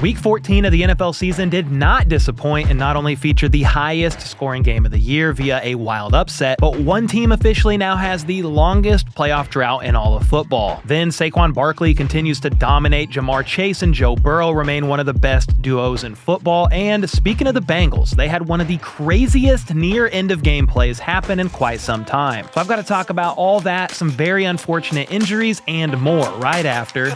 Week 14 of the NFL season did not disappoint and not only featured the highest scoring game of the year via a wild upset, but one team officially now has the longest playoff drought in all of football. Then Saquon Barkley continues to dominate. Jamar Chase and Joe Burrow remain one of the best duos in football. And speaking of the Bengals, they had one of the craziest near end of game plays happen in quite some time. So I've got to talk about all that, some very unfortunate injuries, and more right after.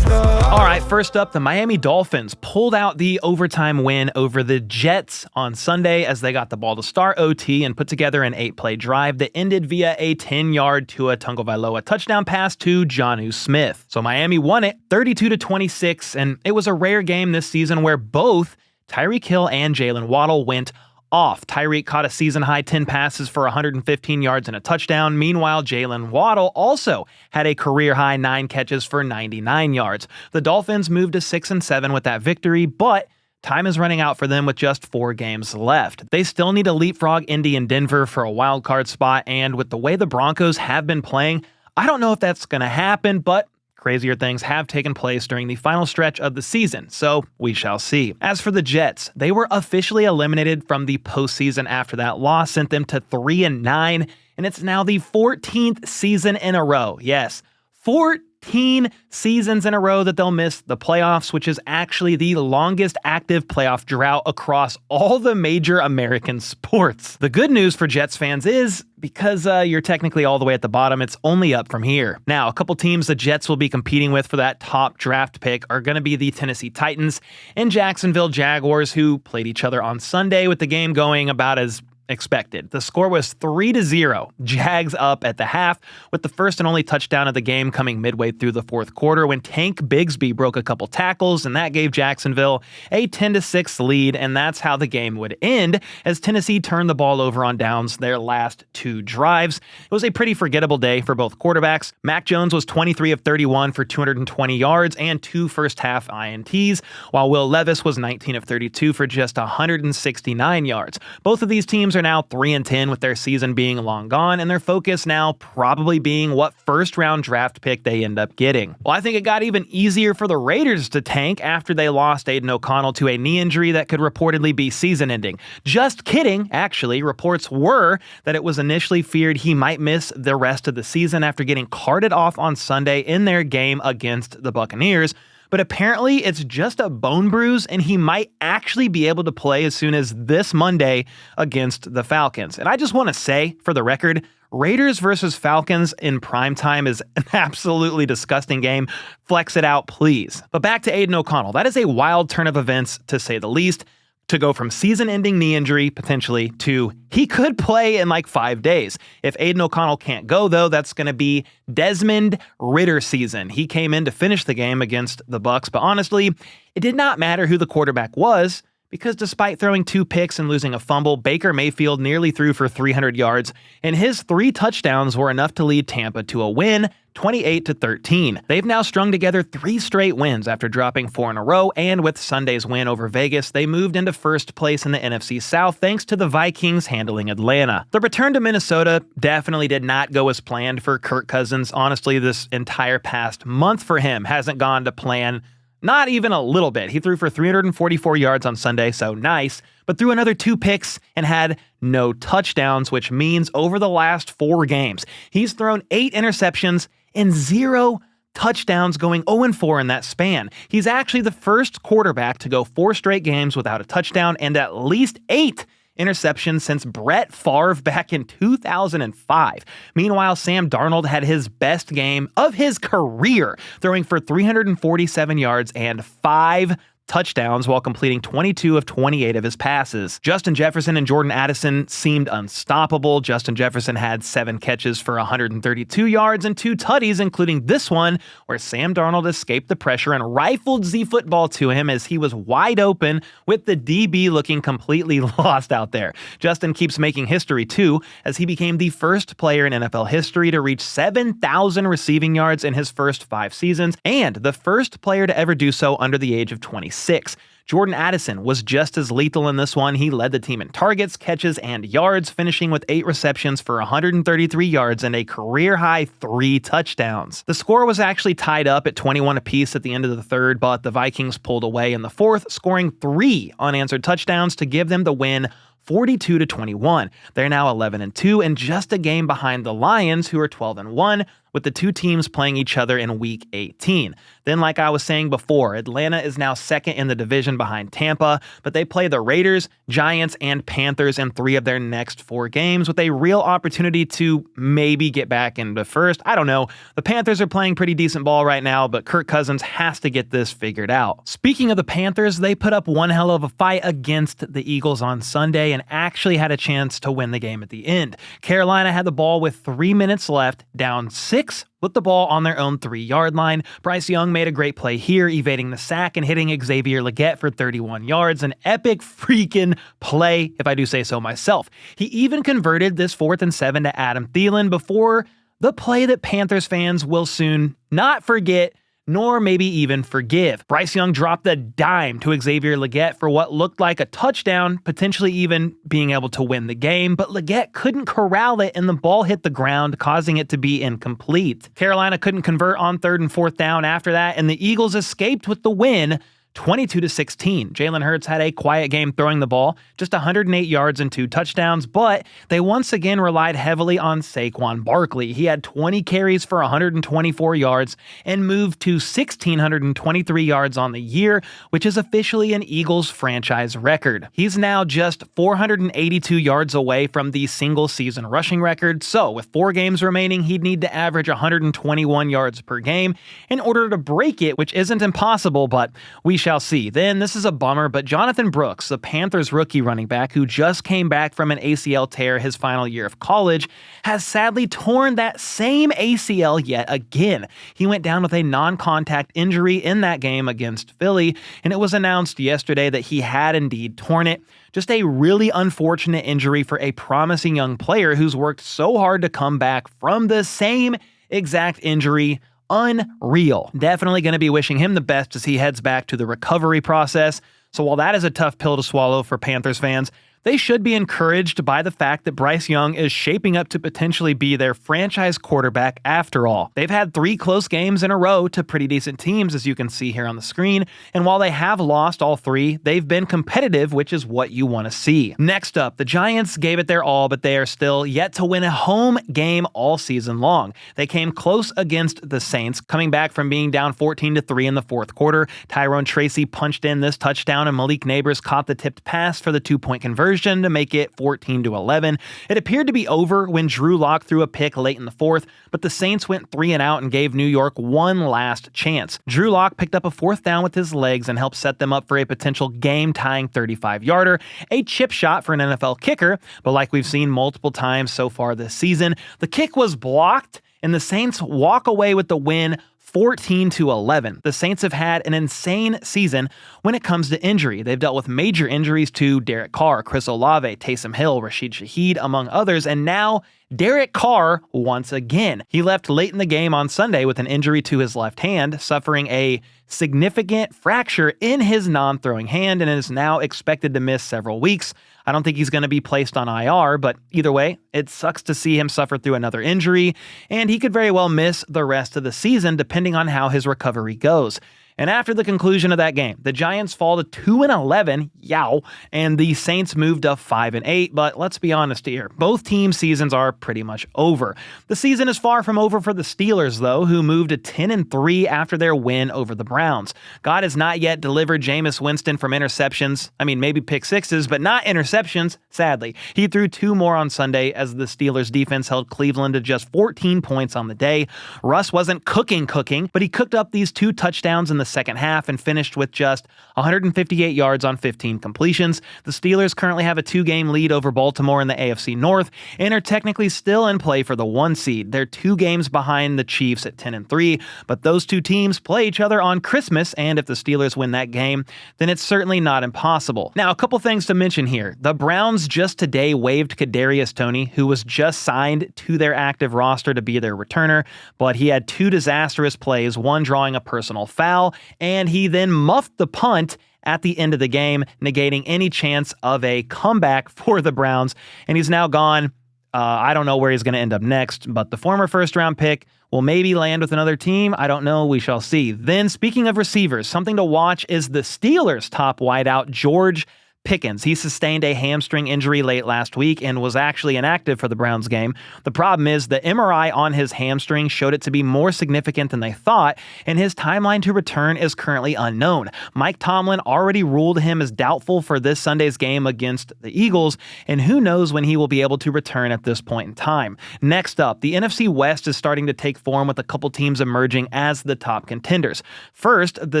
Alright, first up, the Miami Dolphins pulled out the overtime win over the Jets on Sunday as they got the ball to start OT and put together an 8-play drive that ended via a 10-yard Tua Tagovailoa touchdown pass to Jonnu Smith. So Miami won it 32-26, and it was a rare game this season where both Tyreek Hill and Jalen Waddle went off. Tyreek caught a season-high 10 passes for 115 yards and a touchdown. Meanwhile, Jalen Waddle also had a career-high 9 catches for 99 yards. The Dolphins moved to 6-7 with that victory, but time is running out for them with just 4 games left. They still need to leapfrog Indy and Denver for a wild card spot, and with the way the Broncos have been playing, I don't know if that's going to happen, but crazier things have taken place during the final stretch of the season, so we shall see. As for the Jets, they were officially eliminated from the postseason after that loss sent them to 3-9, and it's now the 14th season in a row. Yes, 14 seasons in a row that they'll miss the playoffs, which is actually the longest active playoff drought across all the major American sports. The good news for Jets fans is, because you're technically all the way at the bottom, it's only up from here. Now, a couple teams the Jets will be competing with for that top draft pick are going to be the Tennessee Titans and Jacksonville Jaguars, who played each other on Sunday with the game going about as expected. The score was 3-0. Jags up at the half, with the first and only touchdown of the game coming midway through the fourth quarter when Tank Bigsby broke a couple tackles, and that gave Jacksonville a 10-6 lead, and that's how the game would end as Tennessee turned the ball over on downs their last 2 drives. It was a pretty forgettable day for both quarterbacks. Mac Jones was 23 of 31 for 220 yards and 2 first-half INTs, while Will Levis was 19 of 32 for just 169 yards. Both of these teams are now 3-10 with their season being long gone, and their focus now probably being what first-round draft pick they end up getting. Well, I think it got even easier for the Raiders to tank after they lost Aiden O'Connell to a knee injury that could reportedly be season-ending. Just kidding, actually. Reports were that it was initially feared he might miss the rest of the season after getting carted off on Sunday in their game against the Buccaneers. But apparently it's just a bone bruise, and he might actually be able to play as soon as this Monday against the Falcons. And I just want to say, for the record, Raiders versus Falcons in primetime is an absolutely disgusting game. Flex it out, please. But back to Aiden O'Connell. That is a wild turn of events, to say the least. To go from season-ending knee injury, potentially, to he could play in like 5 days. If Aiden O'Connell can't go, though, that's going to be Desmond Ridder season. He came in to finish the game against the Bucs, but honestly, it did not matter who the quarterback was, because despite throwing 2 picks and losing a fumble, Baker Mayfield nearly threw for 300 yards, and his 3 touchdowns were enough to lead Tampa to a win, 28-13. They've now strung together 3 straight wins after dropping 4 in a row, and with Sunday's win over Vegas, they moved into first place in the NFC South thanks to the Vikings handling Atlanta. The return to Minnesota definitely did not go as planned for Kirk Cousins. Honestly, this entire past month for him hasn't gone to plan. Not even a little bit. He threw for 344 yards on Sunday, so nice, but threw another 2 picks and had no touchdowns, which means over the last 4 games, he's thrown 8 interceptions and 0 touchdowns, going 0-4 in that span. He's actually the first quarterback to go 4 straight games without a touchdown and at least 8 interceptions since Brett Favre back in 2005. Meanwhile, Sam Darnold had his best game of his career, throwing for 347 yards and 5 touchdowns while completing 22 of 28 of his passes. Justin Jefferson and Jordan Addison seemed unstoppable. Justin Jefferson had 7 catches for 132 yards and 2 tutties, including this one where Sam Darnold escaped the pressure and rifled the football to him as he was wide open with the DB looking completely lost out there. Justin keeps making history too, as he became the first player in NFL history to reach 7,000 receiving yards in his first 5 seasons and the first player to ever do so under the age of 26. 26. Jordan Addison was just as lethal in this one. He led the team in targets, catches, and yards, finishing with 8 receptions for 133 yards and a career-high 3 touchdowns. The score was actually tied up at 21 apiece at the end of the third, but the Vikings pulled away in the fourth, scoring 3 unanswered touchdowns to give them the win 42-21. They're now 11-2 and just a game behind the Lions, who are 12-1, with the two teams playing each other in Week 18. Then, like I was saying before, Atlanta is now second in the division behind Tampa, but they play the Raiders, Giants, and Panthers in 3 of their next 4 games, with a real opportunity to maybe get back into first. I don't know. The Panthers are playing pretty decent ball right now, but Kirk Cousins has to get this figured out. Speaking of the Panthers, they put up one hell of a fight against the Eagles on Sunday and actually had a chance to win the game at the end. Carolina had the ball with 3 minutes left, down 6, with the ball on their own 3-yard line. Bryce Young made a great play here, evading the sack and hitting Xavier Legette for 31 yards. An epic freaking play, if I do say so myself. He even converted this 4th and 7 to Adam Thielen before the play that Panthers fans will soon not forget, nor maybe even forgive. Bryce Young dropped a dime to Xavier Legette for what looked like a touchdown, potentially even being able to win the game, but Legette couldn't corral it and the ball hit the ground, causing it to be incomplete. Carolina couldn't convert on 3rd and 4th down after that, and the Eagles escaped with the win, 22-16. Jalen Hurts had a quiet game throwing the ball, just 108 yards and 2 touchdowns, but they once again relied heavily on Saquon Barkley. He had 20 carries for 124 yards and moved to 1,623 yards on the year, which is officially an Eagles franchise record. He's now just 482 yards away from the single-season rushing record, so with 4 games remaining, he'd need to average 121 yards per game in order to break it, which isn't impossible, but we shall see. Then, this is a bummer, but Jonathan Brooks, the Panthers rookie running back who just came back from an ACL tear his final year of college, has sadly torn that same ACL yet again. He went down with a non-contact injury in that game against Philly, and it was announced yesterday that he had indeed torn it. Just a really unfortunate injury for a promising young player who's worked so hard to come back from the same exact injury. Unreal. Definitely going to be wishing him the best as he heads back to the recovery process. So while that is a tough pill to swallow for Panthers fans, they should be encouraged by the fact that Bryce Young is shaping up to potentially be their franchise quarterback after all. They've had 3 close games in a row to pretty decent teams, as you can see here on the screen, and while they have lost all 3, they've been competitive, which is what you want to see. Next up, the Giants gave it their all, but they are still yet to win a home game all season long. They came close against the Saints, coming back from being down 14-3 in the 4th quarter. Tyrone Tracy punched in this touchdown, and Malik Neighbors caught the tipped pass for the 2-point conversion to make it 14-11. It appeared to be over when Drew Lock threw a pick late in the 4th, but the Saints went 3 and out and gave New York one last chance. Drew Lock picked up a 4th down with his legs and helped set them up for a potential game-tying 35-yarder, a chip shot for an NFL kicker, but like we've seen multiple times so far this season, the kick was blocked and the Saints walk away with the win 14-11. The Saints have had an insane season when it comes to injury. They've dealt with major injuries to Derek Carr, Chris Olave, Taysom Hill, Rashid Shaheed, among others, and now Derek Carr once again. He left late in the game on Sunday with an injury to his left hand, suffering a significant fracture in his non-throwing hand, and is now expected to miss several weeks. I don't think he's going to be placed on IR, but either way, it sucks to see him suffer through another injury, and he could very well miss the rest of the season depending on how his recovery goes. And after the conclusion of that game, the Giants fall to 2-11, yow, and the Saints moved to 5-8, but let's be honest here, both teams' seasons are pretty much over. The season is far from over for the Steelers, though, who moved to 10-3 after their win over the Browns. God has not yet delivered Jameis Winston from interceptions. I mean, maybe pick sixes, but not interceptions, sadly. He threw 2 more on Sunday as the Steelers' defense held Cleveland to just 14 points on the day. Russ wasn't cooking, but he cooked up these 2 touchdowns in the second half and finished with just 158 yards on 15 completions. The Steelers currently have a 2-game lead over Baltimore in the AFC North and are technically still in play for the 1 seed. They're 2 games behind the Chiefs at 10-3, but those 2 teams play each other on Christmas, and if the Steelers win that game, then it's certainly not impossible. Now, a couple things to mention here. The Browns just today waived Kadarius Toney, who was just signed to their active roster to be their returner, but he had 2 disastrous plays, one drawing a personal foul ball, and he then muffed the punt at the end of the game, negating any chance of a comeback for the Browns. And he's now gone. I don't know where he's going to end up next, but the former first-round pick will maybe land with another team. I don't know. We shall see. Then, speaking of receivers, something to watch is the Steelers' top wideout, George Pickens. He sustained a hamstring injury late last week and was actually inactive for the Browns game. The problem is the MRI on his hamstring showed it to be more significant than they thought, and his timeline to return is currently unknown. Mike Tomlin already ruled him as doubtful for this Sunday's game against the Eagles, and who knows when he will be able to return at this point in time. Next up, the NFC West is starting to take form with a couple teams emerging as the top contenders. First, the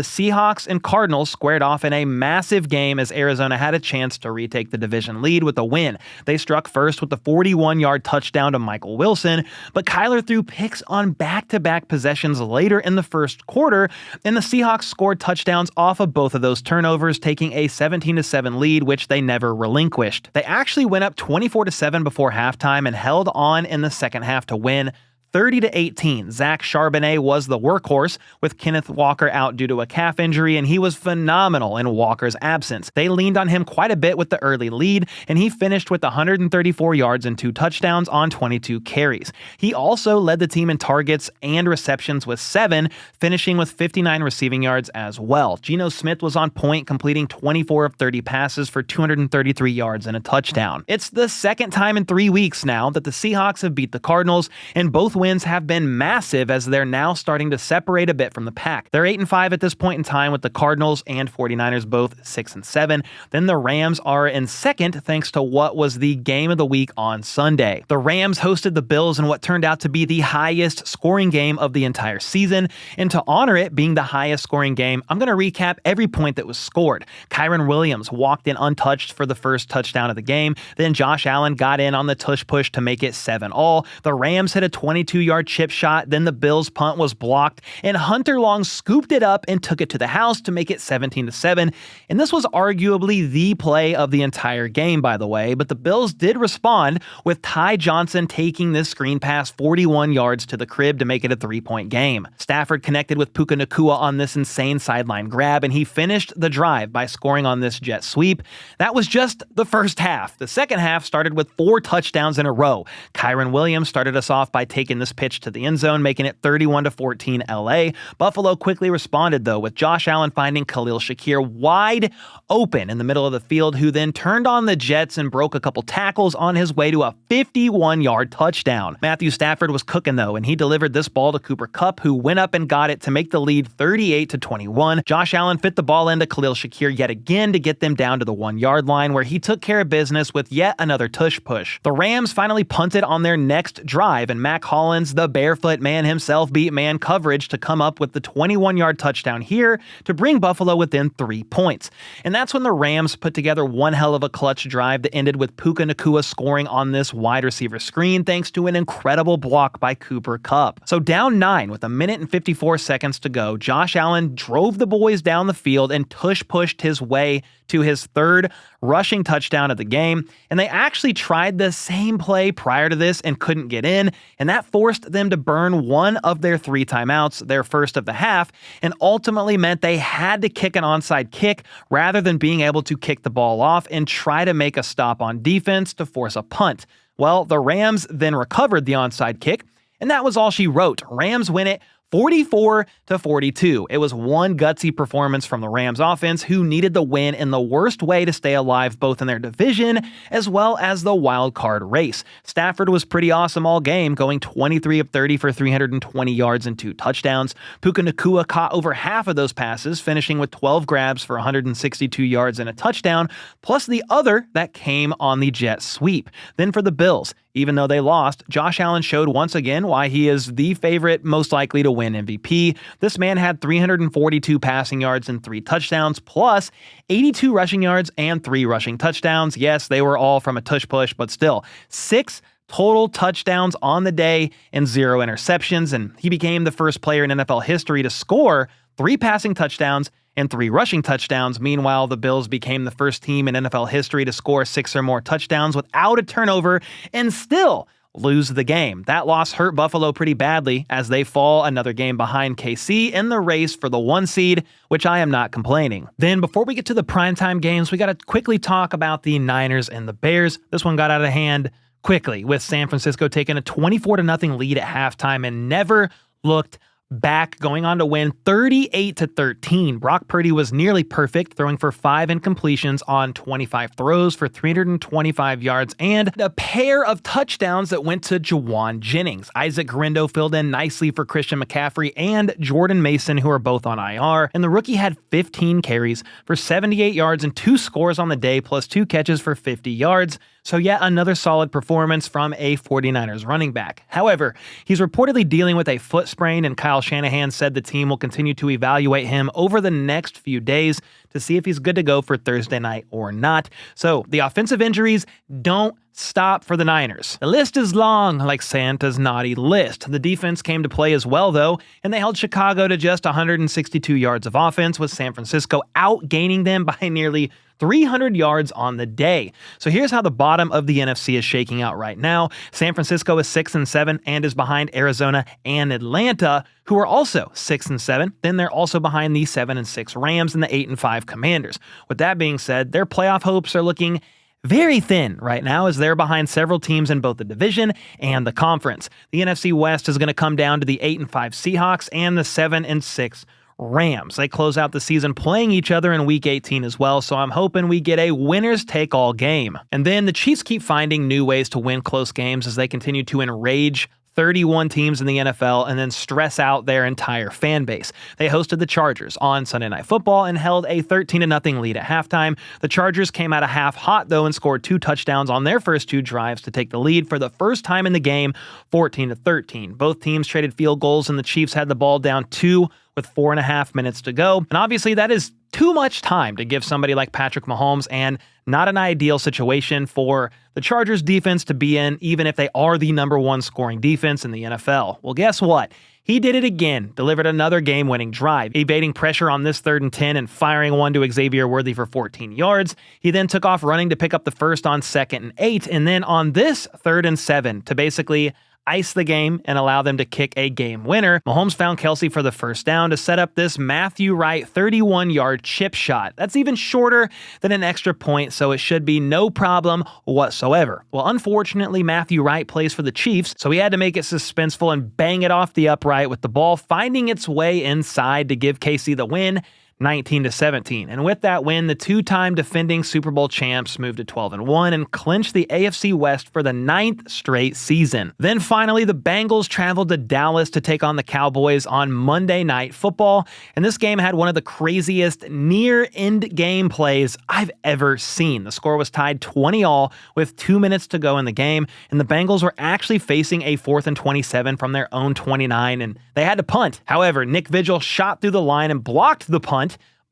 Seahawks and Cardinals squared off in a massive game as Arizona had a chance to retake the division lead with a win. They struck first with the 41-yard touchdown to Michael Wilson, but Kyler threw picks on back-to-back possessions later in the first quarter, and the Seahawks scored touchdowns off of both of those turnovers, taking a 17-7 lead, which they never relinquished. They actually went up 24-7 before halftime and held on in the second half to win 30-18. Zach Charbonnet was the workhorse, with Kenneth Walker out due to a calf injury, and he was phenomenal in Walker's absence. They leaned on him quite a bit with the early lead, and he finished with 134 yards and 2 touchdowns on 22 carries. He also led the team in targets and receptions with 7, finishing with 59 receiving yards as well. Geno Smith was on point, completing 24 of 30 passes for 233 yards and a touchdown. It's the second time in 3 weeks now that the Seahawks have beat the Cardinals, and both wins have been massive as they're now starting to separate a bit from the pack. They're 8-5 at this point in time, with the Cardinals and 49ers both 6-7. Then the Rams are in second thanks to what was the game of the week on Sunday. The Rams hosted the Bills in what turned out to be the highest scoring game of the entire season, and to honor it being the highest scoring game, I'm going to recap every point that was scored. Kyren Williams walked in untouched for the first touchdown of the game. Then Josh Allen got in on the tush push to make it 7-all. The Rams hit a 22-yard chip shot, then the Bills' punt was blocked, and Hunter Long scooped it up and took it to the house to make it 17-7. And this was arguably the play of the entire game, by the way, but the Bills did respond with Ty Johnson taking this screen pass 41 yards to the crib to make it a 3-point game. Stafford connected with Puka Nacua on this insane sideline grab, and he finished the drive by scoring on this jet sweep. That was just the first half. The second half started with 4 touchdowns in a row. Kyren Williams started us off by taking this pitch to the end zone, making it 31-14 LA. Buffalo quickly responded, though, with Josh Allen finding Khalil Shakir wide open in the middle of the field, who then turned on the Jets and broke a couple tackles on his way to a 51-yard touchdown. Matthew Stafford was cooking, though, and he delivered this ball to Cooper Kupp, who went up and got it to make the lead 38-21. Josh Allen fit the ball into Khalil Shakir yet again to get them down to the 1-yard line, where he took care of business with yet another tush push. The Rams finally punted on their next drive, and Mac Hollins, the barefoot man himself, beat man coverage to come up with the 21-yard touchdown here to bring Buffalo within 3 points. And that's when the Rams put together one hell of a clutch drive that ended with Puka Nacua scoring on this wide receiver screen thanks to an incredible block by Cooper Kupp. So down 9 with 1 minute and 54 seconds to go, Josh Allen drove the boys down the field and tush-pushed his way to his 3rd rushing touchdown of the game, and they actually tried the same play prior to this and couldn't get in, and that forced them to burn one of their 3 timeouts, their first of the half, and ultimately meant they had to kick an onside kick rather than being able to kick the ball off and try to make a stop on defense to force a punt. Well, the Rams then recovered the onside kick, and that was all she wrote. Rams win it 44-42. It was one gutsy performance from the Rams offense, who needed the win in the worst way to stay alive both in their division as well as the wild card race. Stafford was pretty awesome all game, going 23 of 30 for 320 yards and 2 touchdowns. Puka Nacua caught over half of those passes, finishing with 12 grabs for 162 yards and a touchdown, plus the other that came on the jet sweep. Then for the Bills, even though they lost, Josh Allen showed once again why he is the favorite most likely to win MVP. This man had 342 passing yards and 3 touchdowns, plus 82 rushing yards and 3 rushing touchdowns. Yes, they were all from a tush push, but still, 6 total touchdowns on the day and 0 interceptions, and he became the first player in NFL history to score 3 passing touchdowns and 3 rushing touchdowns. Meanwhile, the Bills became the first team in NFL history to score 6 or more touchdowns without a turnover and still lose the game. That loss hurt Buffalo pretty badly as they fall another game behind KC in the race for the 1 seed, which I am not complaining. Then before we get to the primetime games, we got to quickly talk about the Niners and the Bears. This one got out of hand quickly with San Francisco taking a 24-0 lead at halftime and never looked back, going on to win 38-13. Brock Purdy was nearly perfect, throwing for 5 incompletions on 25 throws for 325 yards and a pair of touchdowns that went to Juwan Jennings. Isaac Guerrero filled in nicely for Christian McCaffrey and Jordan Mason, who are both on IR, and the rookie had 15 carries for 78 yards and 2 scores on the day, plus 2 catches for 50 yards. So yet another solid performance from a 49ers running back. However, he's reportedly dealing with a foot sprain, and Kyle Shanahan said the team will continue to evaluate him over the next few days to see if he's good to go for Thursday night or not. So the offensive injuries don't stop for the Niners. The list is long, like Santa's naughty list. The defense came to play as well, though, and they held Chicago to just 162 yards of offense, with San Francisco outgaining them by nearly 300 yards on the day. So here's how the bottom of the NFC is shaking out right now. San Francisco is 6-7 and is behind Arizona and Atlanta, who are also 6-7. Then they're also behind the 7-6 Rams and the 8-5 Commanders. With that being said, their playoff hopes are looking very thin right now as they're behind several teams in both the division and the conference. The NFC West is going to come down to the 8-5 Seahawks and the 7-6 Rams. They close out the season playing each other in Week 18 as well, so I'm hoping we get a winners-take-all game. And then the Chiefs keep finding new ways to win close games as they continue to enrage 31 teams in the NFL and then stress out their entire fan base. They hosted the Chargers on Sunday Night Football and held a 13-0 lead at halftime. The Chargers came out of half hot, though, and scored 2 touchdowns on their first 2 drives to take the lead for the first time in the game, 14-13. Both teams traded field goals, and the Chiefs had the ball down 2 with 4.5 minutes to go. And obviously that is too much time to give somebody like Patrick Mahomes, and not an ideal situation for the Chargers defense to be in, even if they are the number 1 scoring defense in the NFL. Well, guess what? He did it again, delivered another game-winning drive, evading pressure on this 3rd and 10 and firing one to Xavier Worthy for 14 yards. He then took off running to pick up the first on 2nd and 8, and then on this 3rd and 7 to basically ice the game and allow them to kick a game winner. Mahomes found Kelsey for the first down to set up this Matthew Wright 31-yard chip shot. That's even shorter than an extra point, so it should be no problem whatsoever. Well, unfortunately, Matthew Wright plays for the Chiefs, so he had to make it suspenseful and bang it off the upright, with the ball finding its way inside to give KC the win, 19-17. And with that win, the 2-time defending Super Bowl champs moved to 12-1 and clinched the AFC West for the 9th straight season. Then finally, the Bengals traveled to Dallas to take on the Cowboys on Monday Night Football, and this game had one of the craziest near-end game plays I've ever seen. The score was tied 20-all with 2 minutes to go in the game, and the Bengals were actually facing a 4th and 27 from their own 29, and they had to punt. However, Nick Vigil shot through the line and blocked the punt,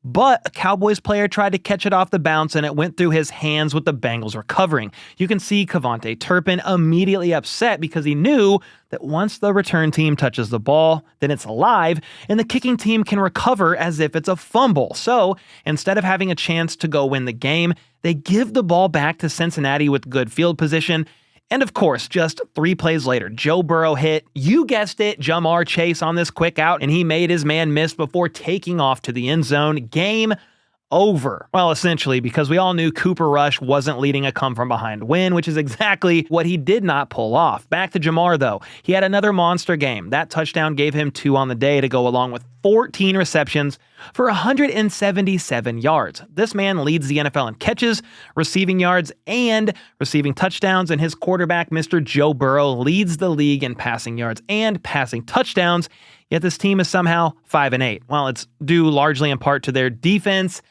but a Cowboys player tried to catch it off the bounce and it went through his hands with the Bengals recovering. You can see Kevontae Turpin immediately upset because he knew that once the return team touches the ball, then it's alive and the kicking team can recover as if it's a fumble. So instead of having a chance to go win the game, they give the ball back to Cincinnati with good field position. And of course, just 3 plays later, Joe Burrow hit, you guessed it, Jamar Chase on this quick out, and he made his man miss before taking off to the end zone. Game over. Well, essentially, because we all knew Cooper Rush wasn't leading a come-from-behind win, which is exactly what he did not pull off. Back to Jamar, though. He had another monster game. That touchdown gave him 2 on the day to go along with 14 receptions for 177 yards. This man leads the NFL in catches, receiving yards, and receiving touchdowns, and his quarterback, Mr. Joe Burrow, leads the league in passing yards and passing touchdowns, yet this team is somehow 5-8. Well, it's due largely in part to their defense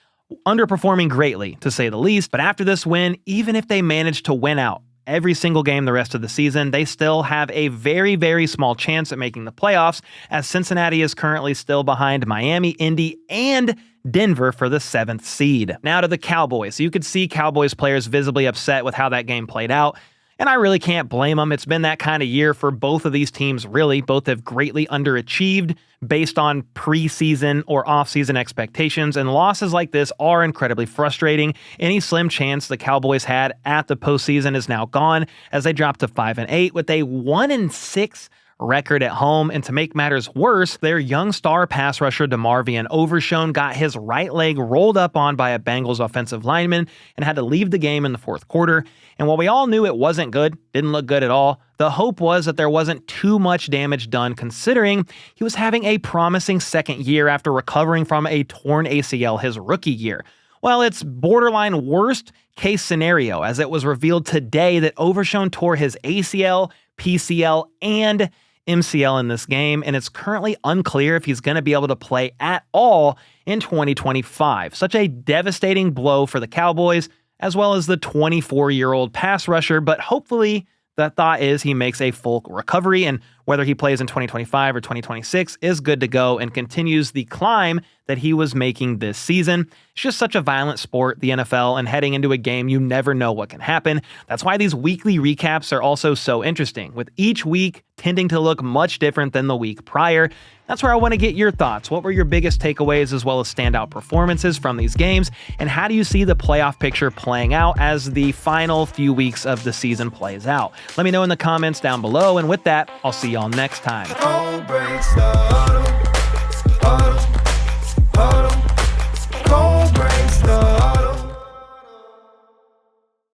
underperforming greatly, to say the least, but after this win, even if they manage to win out every single game the rest of the season, they still have a very, very small chance at making the playoffs, as Cincinnati is currently still behind Miami, Indy, and Denver for the 7th seed. Now to the Cowboys. You could see Cowboys players visibly upset with how that game played out, And I really can't blame them. It's been that kind of year for both of these teams, really. Both have greatly underachieved based on preseason or offseason expectations, and losses like this are incredibly frustrating. Any slim chance the Cowboys had at the postseason is now gone as they dropped to 5-8 with a 1-6 record at home. And to make matters worse, their young star pass rusher DeMarvion Overshown got his right leg rolled up on by a Bengals offensive lineman and had to leave the game in the fourth quarter. And while we all knew it wasn't good, didn't look good at all, the hope was that there wasn't too much damage done considering he was having a promising second year after recovering from a torn ACL his rookie year. Well, it's borderline worst case scenario as it was revealed today that Overshown tore his ACL, PCL, and MCL in this game, and it's currently unclear if he's going to be able to play at all in 2025. Such a devastating blow for the Cowboys, as well as the 24-year-old pass rusher, but hopefully the thought is he makes a full recovery, and whether he plays in 2025 or 2026 is good to go and continues the climb that he was making this season. It's just such a violent sport, the NFL, and heading into a game, you never know what can happen. That's why these weekly recaps are also so interesting, with each week tending to look much different than the week prior. That's where I want to get your thoughts. What were your biggest takeaways as well as standout performances from these games? And how do you see the playoff picture playing out as the final few weeks of the season plays out? Let me know in the comments down below. And with that, I'll see y'all next time.